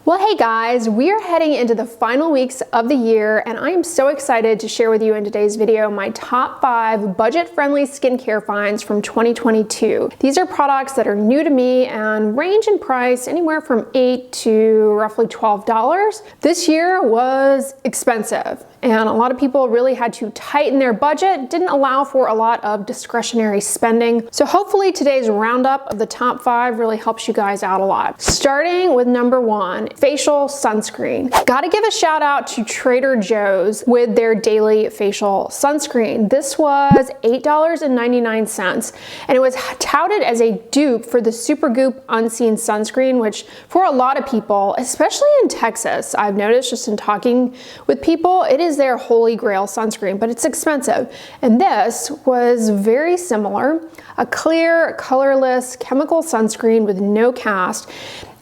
Well, hey guys, we are heading into the final weeks of the year and I am so excited to share with you in today's video my top 5 budget-friendly skincare finds from 2022. These are products that are new to me and range in price anywhere from $8 to roughly $12. This year was expensive and a lot of people really had to tighten their budget, didn't allow for a lot of discretionary spending. So hopefully today's roundup of the top 5 really helps you guys out a lot. Starting with number 1, facial sunscreen. Gotta give a shout out to Trader Joe's with their daily facial sunscreen. This was $8.99 and it was touted as a dupe for the Supergoop Unseen Sunscreen, which for a lot of people, especially in Texas, I've noticed just in talking with people, it is their holy grail sunscreen, but it's expensive. And this was very similar, a clear, colorless chemical sunscreen with no cast.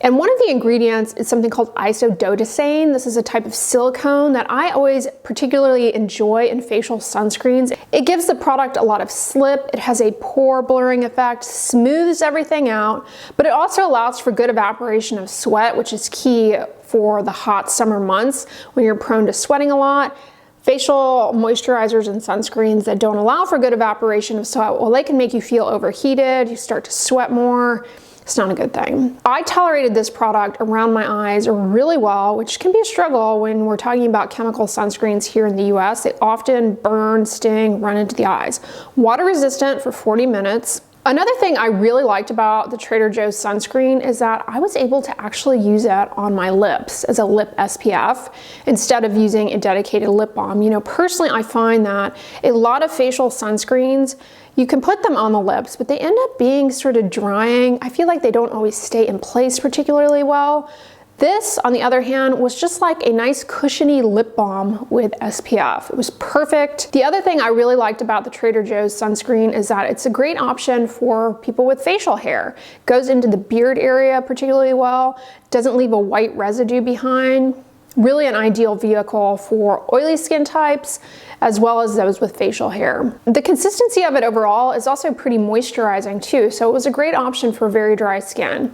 And one of the ingredients is something called isododecane. This is a type of silicone that I always particularly enjoy in facial sunscreens. It gives the product a lot of slip, it has a pore blurring effect, smooths everything out, but it also allows for good evaporation of sweat, which is key for the hot summer months when you're prone to sweating a lot. Facial moisturizers and sunscreens that don't allow for good evaporation of sweat, well, they can make you feel overheated, you start to sweat more. It's not a good thing. I tolerated this product around my eyes really well, which can be a struggle when we're talking about chemical sunscreens here in the US. They often burn, sting, run into the eyes. Water resistant for 40 minutes. Another thing I really liked about the Trader Joe's sunscreen is that I was able to actually use that on my lips as a lip SPF instead of using a dedicated lip balm. You know, personally, I find that a lot of facial sunscreens, you can put them on the lips, but they end up being sort of drying. I feel like they don't always stay in place particularly well. This, on the other hand, was just like a nice cushiony lip balm with SPF. It was perfect. The other thing I really liked about the Trader Joe's sunscreen is that it's a great option for people with facial hair. It goes into the beard area particularly well, doesn't leave a white residue behind. Really an ideal vehicle for oily skin types as well as those with facial hair. The consistency of it overall is also pretty moisturizing too, so it was a great option for very dry skin.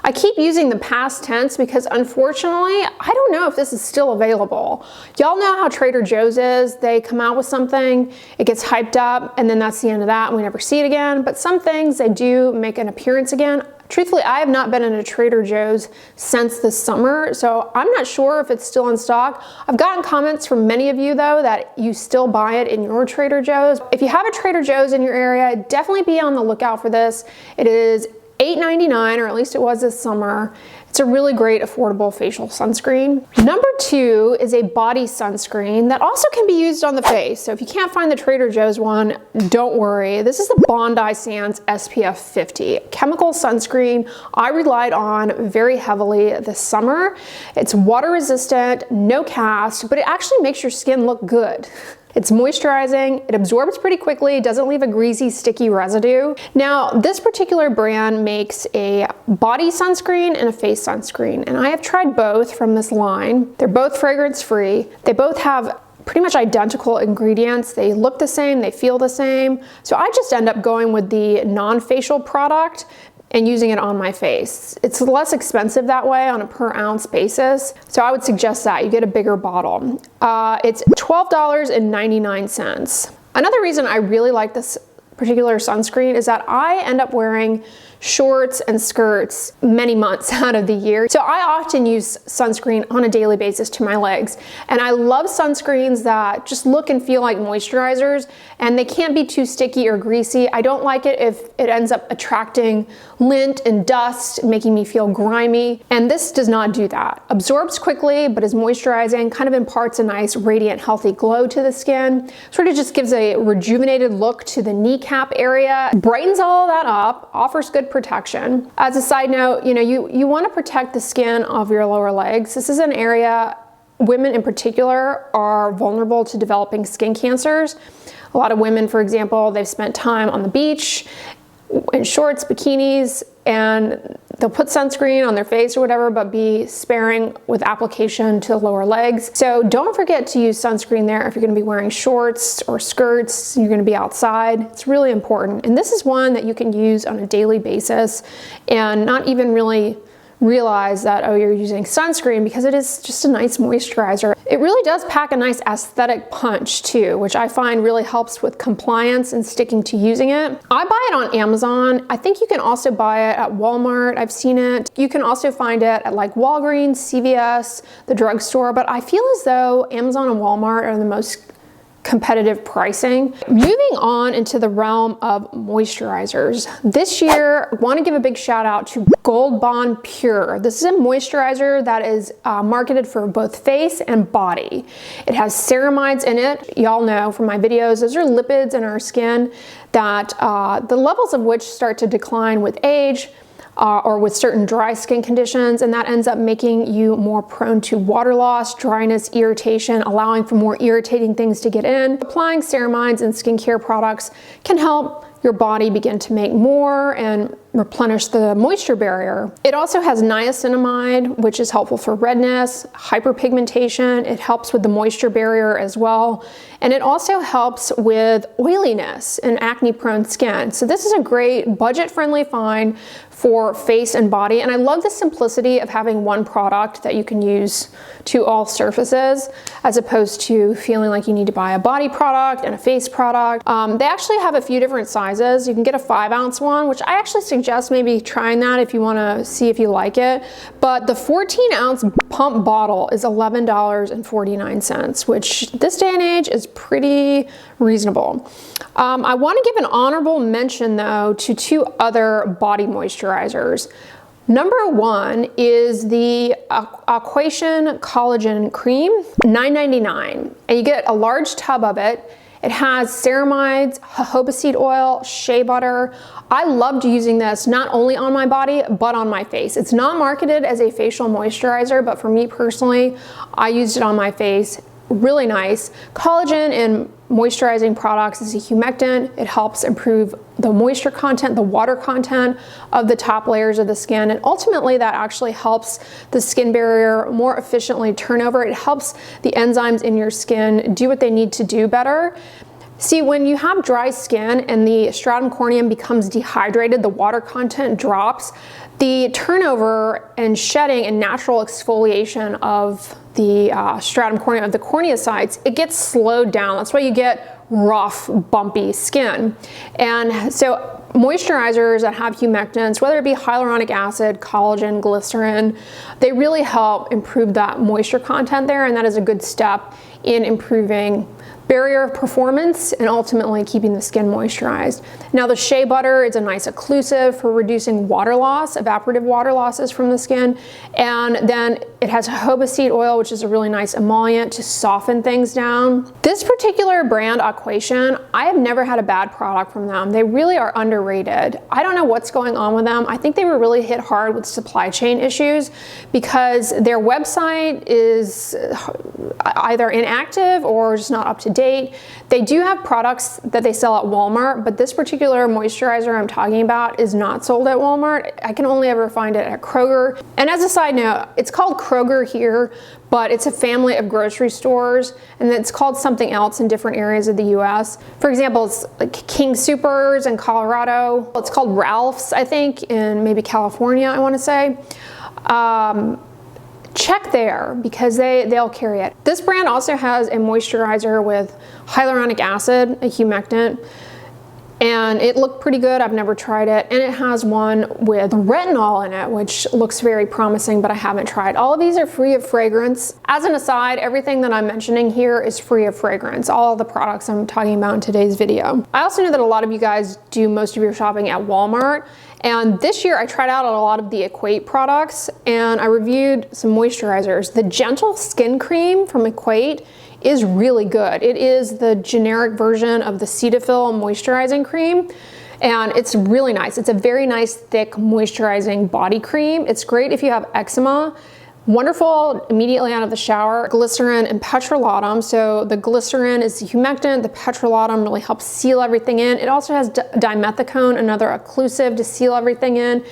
I keep using the past tense because unfortunately, I don't know if this is still available. Y'all know how Trader Joe's is. They come out with something, it gets hyped up, and then that's the end of that, and we never see it again. But some things, they do make an appearance again. Truthfully, I have not been in a Trader Joe's since this summer, so I'm not sure if it's still in stock. I've gotten comments from many of you though that you still buy it in your Trader Joe's. If you have a Trader Joe's in your area, definitely be on the lookout for this. It is $8.99, or at least it was this summer. It's a really great affordable facial sunscreen. Number 2 is a body sunscreen that also can be used on the face. So if you can't find the Trader Joe's one, don't worry. This is the Bondi Sands SPF 50 chemical sunscreen I relied on very heavily this summer. It's water resistant, no cast, but it actually makes your skin look good. It's moisturizing, it absorbs pretty quickly, doesn't leave a greasy, sticky residue. Now, this particular brand makes a body sunscreen and a face sunscreen, and I have tried both from this line. They're both fragrance-free. They both have pretty much identical ingredients. They look the same, they feel the same. So I just end up going with the non-facial product and using it on my face. It's less expensive that way on a per ounce basis. So I would suggest that you get a bigger bottle. It's $12.99. Another reason I really like this particular sunscreen is that I end up wearing shorts and skirts many months out of the year. So I often use sunscreen on a daily basis to my legs. And I love sunscreens that just look and feel like moisturizers, and they can't be too sticky or greasy. I don't like it if it ends up attracting lint and dust, making me feel grimy. And this does not do that. Absorbs quickly, but is moisturizing, kind of imparts a nice radiant, healthy glow to the skin. Sort of just gives a rejuvenated look to the kneecap area, brightens all of that up, offers good protection. As a side note, you want to protect the skin of your lower legs. This is an area women in particular are vulnerable to developing skin cancers. A lot of women, for example, they've spent time on the beach in shorts, bikinis, and they'll put sunscreen on their face or whatever, but be sparing with application to the lower legs. So don't forget to use sunscreen there if you're gonna be wearing shorts or skirts, you're gonna be outside. It's really important. And this is one that you can use on a daily basis and not even really realize that, oh, you're using sunscreen, because it is just a nice moisturizer. It really does pack a nice aesthetic punch too, which I find really helps with compliance and sticking to using it. I buy it on Amazon. I think you can also buy it at Walmart. I've seen it. You can also find it at like Walgreens, CVS, the drugstore, but I feel as though Amazon and Walmart are the most competitive pricing. Moving on into the realm of moisturizers. This year, I want to give a big shout out to Gold Bond Pure. This is a moisturizer that is marketed for both face and body. It has ceramides in it. Y'all know from my videos, those are lipids in our skin that the levels of which start to decline with age, or with certain dry skin conditions, and that ends up making you more prone to water loss, dryness, irritation, allowing for more irritating things to get in. Applying ceramides and skincare products can help your body begin to make more and replenish the moisture barrier. It also has niacinamide, which is helpful for redness, hyperpigmentation. It helps with the moisture barrier as well. And it also helps with oiliness and acne-prone skin. So this is a great budget-friendly find for face and body. And I love the simplicity of having one product that you can use to all surfaces, as opposed to feeling like you need to buy a body product and a face product. They actually have a few different sizes. You can get a 5-ounce one, which I actually suggest maybe trying that if you want to see if you like it. But the 14-ounce pump bottle is $11.49, which this day and age is pretty reasonable. I want to give an honorable mention though to 2 other body moisturizers. Number 1 is the Aquation Collagen Cream, $9.99, and you get a large tub of it. It has ceramides, jojoba seed oil, shea butter. I loved using this not only on my body, but on my face. It's not marketed as a facial moisturizer, but for me personally, I used it on my face. Really nice. Collagen in moisturizing products is a humectant. It helps improve the moisture content, the water content of the top layers of the skin, and ultimately that actually helps the skin barrier more efficiently turn over. It helps the enzymes in your skin do what they need to do better. See, when you have dry skin and the stratum corneum becomes dehydrated, the water content drops, the turnover and shedding and natural exfoliation of the stratum corneum, of the corneocytes, it gets slowed down. That's why you get rough, bumpy skin. And so moisturizers that have humectants, whether it be hyaluronic acid, collagen, glycerin, they really help improve that moisture content there, and that is a good step in improving barrier performance and ultimately keeping the skin moisturized. Now the shea butter is a nice occlusive for reducing water loss, evaporative water losses from the skin. And then it has jojoba seed oil, which is a really nice emollient to soften things down. This particular brand, Aquation, I have never had a bad product from them. They really are underrated. I don't know what's going on with them. I think they were really hit hard with supply chain issues because their website is either inactive or just not up to date. They do have products that they sell at Walmart, but this particular moisturizer I'm talking about is not sold at Walmart. I can only ever find it at Kroger. And as a side note, it's called Kroger here, but it's a family of grocery stores, and it's called something else in different areas of the US. For example, it's like King Soopers in Colorado. It's called Ralph's, I think, in maybe California, I want to say. Check there because they'll carry it. This brand also has a moisturizer with hyaluronic acid, a humectant, and it looked pretty good. I've never tried it. And it has one with retinol in it, which looks very promising, but I haven't tried. All of these are free of fragrance. As an aside, everything that I'm mentioning here is free of fragrance. All of the products I'm talking about in today's video. I also know that a lot of you guys do most of your shopping at Walmart. And this year I tried out a lot of the Equate products and I reviewed some moisturizers. The Gentle Skin Cream from Equate is really good. It is the generic version of the Cetaphil moisturizing cream. And it's really nice. It's a very nice, thick, moisturizing body cream. It's great if you have eczema. Wonderful immediately out of the shower. Glycerin and petrolatum. So the glycerin is the humectant. The petrolatum really helps seal everything in. It also has dimethicone, another occlusive to seal everything in,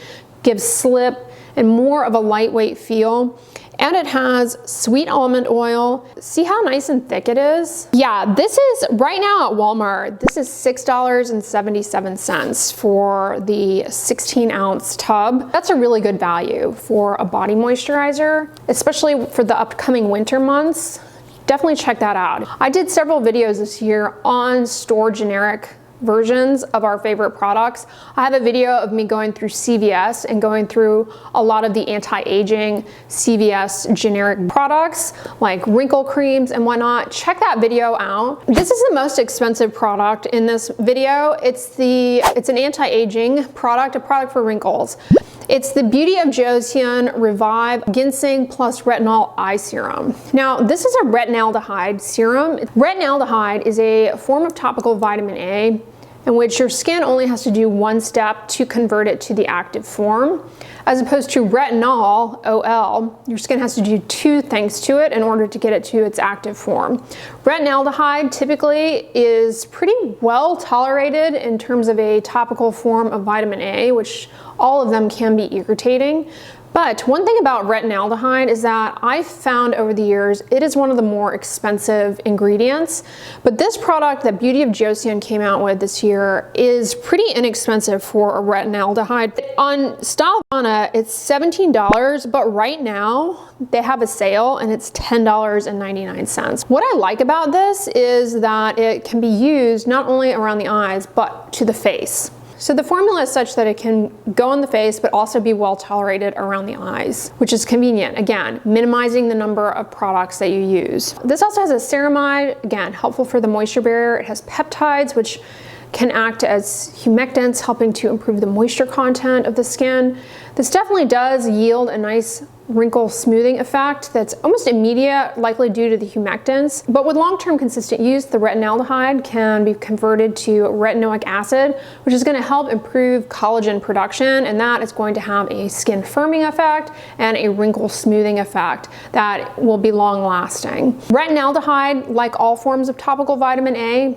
gives slip and more of a lightweight feel. And it has sweet almond oil. See how nice and thick it is? Yeah, this is right now at Walmart, this is $6.77 for the 16-ounce tub. That's a really good value for a body moisturizer, especially for the upcoming winter months. Definitely check that out. I did several videos this year on store generic versions of our favorite products. I have a video of me going through CVS and going through a lot of the anti-aging CVS generic products like wrinkle creams and whatnot. Check that video out. This is the most expensive product in this video. It's an anti-aging product, a product for wrinkles. It's the Beauty of Joseon Revive Ginseng plus Retinol Eye Serum. Now, this is a retinaldehyde serum. Retinaldehyde is a form of topical vitamin A in which your skin only has to do one step to convert it to the active form, as opposed to retinol, OL, your skin has to do two things to it in order to get it to its active form. Retinaldehyde typically is pretty well tolerated in terms of a topical form of vitamin A, which all of them can be irritating. But one thing about retinaldehyde is that I've found over the years it is one of the more expensive ingredients. But this product that Beauty of Joseon came out with this year is pretty inexpensive for a retinaldehyde. On Stylovana, it's $17, but right now they have a sale and it's $10.99. What I like about this is that it can be used not only around the eyes, but to the face. So the formula is such that it can go on the face, but also be well tolerated around the eyes, which is convenient. Again, minimizing the number of products that you use. This also has a ceramide, again, helpful for the moisture barrier. It has peptides, which can act as humectants, helping to improve the moisture content of the skin. This definitely does yield a nice wrinkle smoothing effect that's almost immediate, likely due to the humectants. But with long-term consistent use, the retinaldehyde can be converted to retinoic acid, which is going to help improve collagen production, and that is going to have a skin firming effect and a wrinkle smoothing effect that will be long-lasting. Retinaldehyde, like all forms of topical vitamin A,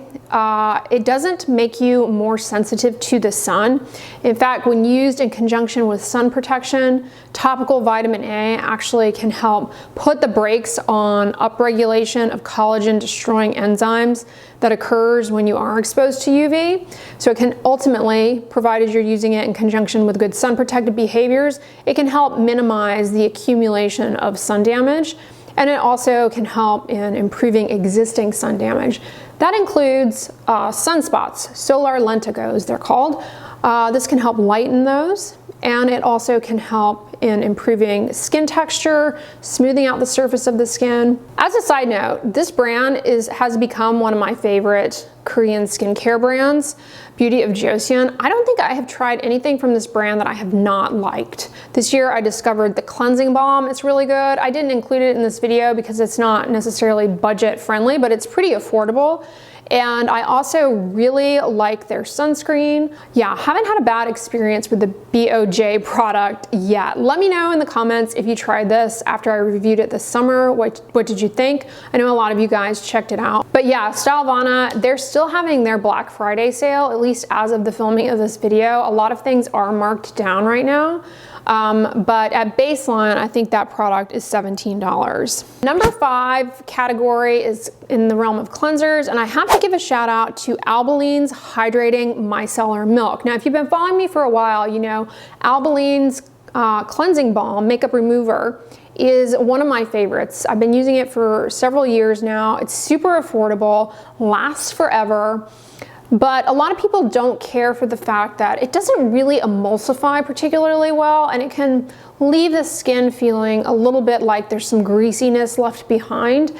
it doesn't make you more sensitive to the sun. In fact, when used in conjunction with sun protection, topical vitamin A actually can help put the brakes on upregulation of collagen destroying enzymes that occurs when you are exposed to UV. So it can ultimately, provided you're using it in conjunction with good sun protective behaviors, it can help minimize the accumulation of sun damage. And it also can help in improving existing sun damage. That includes sunspots, solar lentigos they're called. This can help lighten those, and it also can help in improving skin texture, smoothing out the surface of the skin. As a side note, this brand has become one of my favorite Korean skincare brands, Beauty of Joseon. I don't think I have tried anything from this brand that I have not liked. This year I discovered the cleansing balm. It's really good. I didn't include it in this video because it's not necessarily budget friendly, but it's pretty affordable. And I also really like their sunscreen. Yeah, haven't had a bad experience with the BOJ product yet. Let me know in the comments if you tried this after I reviewed it this summer. What did you think? I know a lot of you guys checked it out. But yeah, Stylovana, they're still having their Black Friday sale, at least as of the filming of this video. A lot of things are marked down right now. But at baseline, I think that product is $17. Number 5 category is in the realm of cleansers, and I have to give a shout out to Albalene's Hydrating Micellar Milk. Now, if you've been following me for a while, you know Albalene's cleansing balm, makeup remover, is one of my favorites. I've been using it for several years now. It's super affordable, lasts forever. But a lot of people don't care for the fact that it doesn't really emulsify particularly well, and it can leave the skin feeling a little bit like there's some greasiness left behind.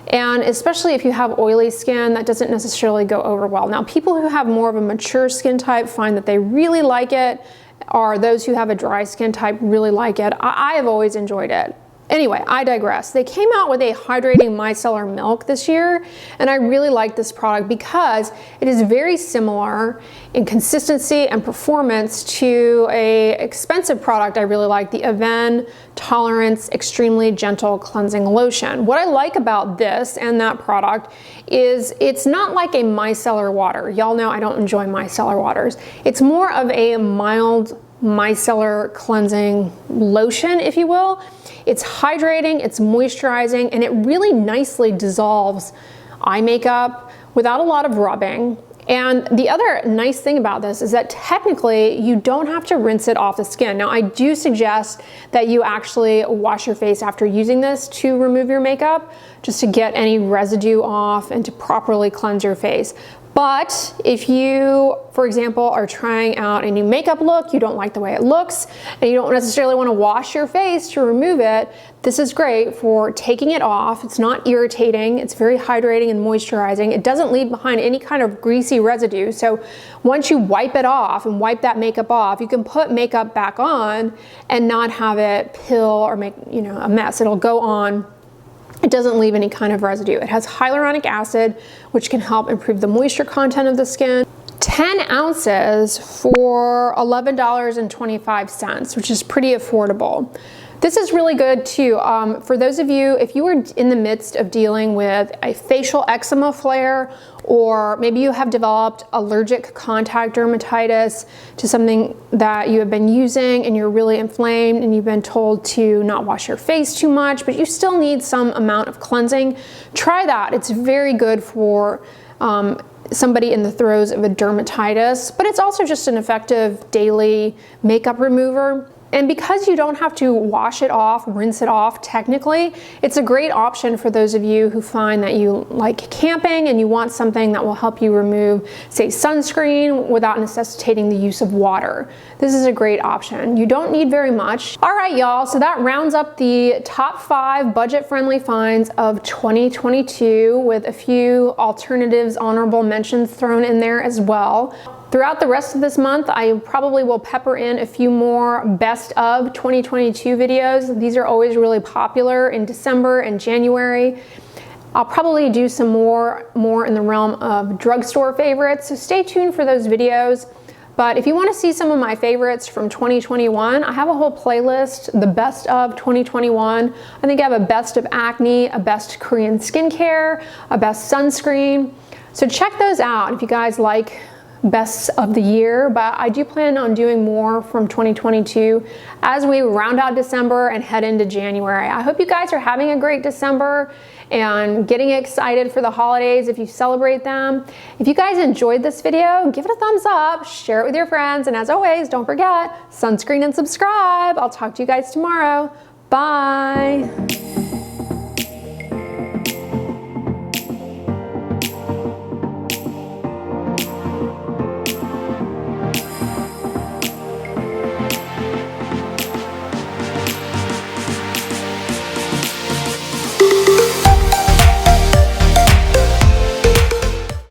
And especially if you have oily skin, that doesn't necessarily go over well. Now, people who have more of a mature skin type find that they really like it, or those who have a dry skin type really like it. I have always enjoyed it. Anyway, I digress. They came out with a hydrating micellar milk this year, and I really like this product because it is very similar in consistency and performance to an expensive product I really like, the Avène Tolerance Extremely Gentle Cleansing Lotion. What I like about this and that product is it's not like a micellar water. Y'all know I don't enjoy micellar waters. It's more of a mild micellar cleansing lotion, if you will. It's hydrating, it's moisturizing, and it really nicely dissolves eye makeup without a lot of rubbing. And the other nice thing about this is that technically you don't have to rinse it off the skin. Now, I do suggest that you actually wash your face after using this to remove your makeup, just to get any residue off and to properly cleanse your face. But if you, for example, are trying out a new makeup look, you don't like the way it looks, and you don't necessarily want to wash your face to remove it, this is great for taking it off. It's not irritating, it's very hydrating and moisturizing. It doesn't leave behind any kind of greasy residue. So once you wipe it off and wipe that makeup off, you can put makeup back on and not have it pill or make, you know, a mess. It'll go on. It doesn't leave any kind of residue. It has hyaluronic acid, which can help improve the moisture content of the skin. 10 ounces for $11.25, which is pretty affordable. This is really good too. For those of you, if you are in the midst of dealing with a facial eczema flare, or maybe you have developed allergic contact dermatitis to something that you have been using and you're really inflamed and you've been told to not wash your face too much, but you still need some amount of cleansing, try that. It's very good for somebody in the throes of a dermatitis, but it's also just an effective daily makeup remover. And because you don't have to wash it off, rinse it off technically, it's a great option for those of you who find that you like camping and you want something that will help you remove, say, sunscreen without necessitating the use of water. This is a great option. You don't need very much. All right, y'all, so that rounds up the top 5 budget-friendly finds of 2022 with a few alternatives, honorable mentions thrown in there as well. Throughout the rest of this month, I probably will pepper in a few more best of 2022 videos. These are always really popular in December and January. I'll probably do some more in the realm of drugstore favorites, so stay tuned for those videos. But if you want to see some of my favorites from 2021, I have a whole playlist, the best of 2021. I think I have a best of acne, a best Korean skincare, a best sunscreen. So check those out if you guys like bests of the year, but I do plan on doing more from 2022 as we round out December and head into January. I hope you guys are having a great December and getting excited for the holidays if you celebrate them. If you guys enjoyed this video, give it a thumbs up, share it with your friends, and as always, don't forget, sunscreen and subscribe. I'll talk to you guys tomorrow. Bye.